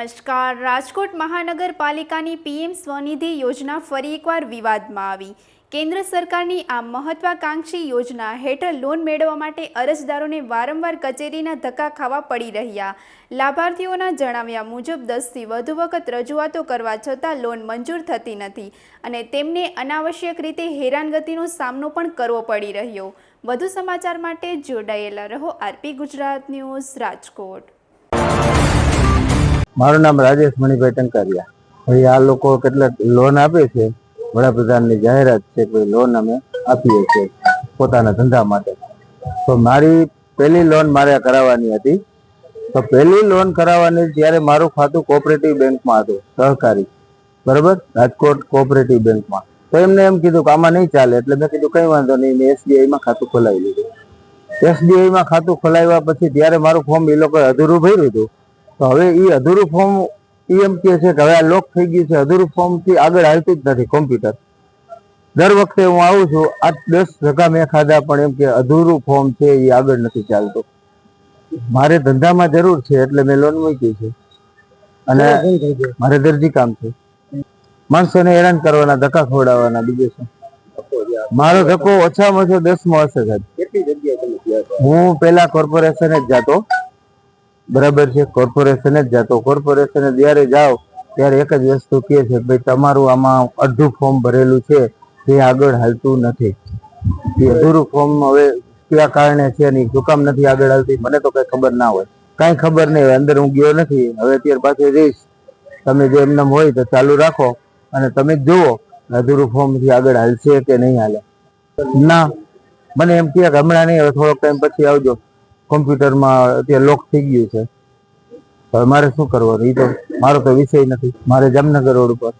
નમસ્કાર। રાજકોટ મહાનગરપાલિકાની પીએમ સ્વનિધિ યોજના ફરી એકવાર વિવાદમાં આવી। કેન્દ્ર સરકારની આ મહત્વાકાંક્ષી યોજના હેઠળ લોન મેળવવા માટે અરજદારોને વારંવાર કચેરીના ધક્કા ખાવા પડી રહ્યા। લાભાર્થીઓના જણાવ્યા મુજબ 10થી વધુ વખત રજૂઆતો કરવા છતાં લોન મંજૂર થતી નથી અને તેમને અનાવશ્યક રીતે હેરાનગતિનો સામનો પણ કરવો પડી રહ્યો। વધુ સમાચાર માટે જોડાયેલા રહો આરપી ગુજરાત ન્યૂઝ રાજકોટ। મારું નામ રાજેશ મણિભાઈ ટંકારિયા। ભાઈ આ લોકો કેટલા લોન આપે છે, વડાપ્રધાનની જાહેરાત છે કે લોન અમે આપીએ છીએ પોતાના ધંધા માટે। તો મારી પહેલી લોન મારે કરાવવાની હતી। તો પહેલી લોન કરાવવાની ત્યારે મારું ખાતું કોઓપરેટિવ બેંકમાં હતું, સહકારી, બરાબર, રાજકોટ કોઓપરેટિવ બેંકમાં। તો એમને એમ કીધું કે આમાં નહીં ચાલે, એટલે મેં કીધું કંઈ વાંધો નહીં, મેં એસબીઆઈમાં ખાતું ખોલાવી લીધું। એસબીઆઈમાં ખાતું ખોલાવ્યા પછી ત્યારે મારું ફોર્મ એ લોકોએ અધૂરું ભર્યું હતું। તો હવે એ અધૂરું ફોર્મ એમ કહે છે કે હવે આ લોક થઈ ગયું છે, અધૂરું ફોર્મ થી આગળ હાલતું જ નથી કોમ્પ્યુટર। દર વખતે હું આવું છું, 8-10 ધક્કા મેં ખાધા, પણ એમ કે અધૂરું ફોર્મ છે એ આગળ નથી ચાલતું। મારે ધંધામાં જરૂર છે એટલે મેં લોન મૂકી છે અને મારે દરજી કામ છે, માણસોને હેરાન કરવાના, ધક્કા ખવડાવવાના, બીજું શું। મારો ધક્કો ઓછામાં ઓછો 10મો હશે સાહેબ। કેટલી જગ્યાએ હું પેલા કોર્પોરેશન જ જાતો, બરાબર છે, કોર્પોરેશન જ જાતો। કોર્પોરેશન જ્યારે જાઓ ત્યારે એક જ વસ્તુ કહે છે કે ભાઈ તમારું આમાં અડધું ફોર્મ ભરેલું છે, તે આગળ હાલતું નથી। એ અધૂરું ફોર્મ હવે કયા કારણે છે નહીં, શું કામ નથી આગળ હાલતી, મને તો કઈ ખબર ના હોય, કાંઈ ખબર નહીં હોય, અંદર હું ગયો નથી। હવે અત્યારે પાછું જઈશ, તમે જે એમને હોય તો ચાલુ રાખો અને તમે જુઓ અધૂરું ફોર્મ થી આગળ હાલશે કે નહીં હાલે। ના, મને એમ કહે કે હમણાં નહીં, હવે થોડોક ટાઈમ પછી આવજો, કોમ્પ્યુટરમાં અત્યારે લોક થઈ ગયું છે। હવે મારે શું કરવાનું, એ તો મારો તો વિષય નથી, મારે જામનગર રોડ ઉપર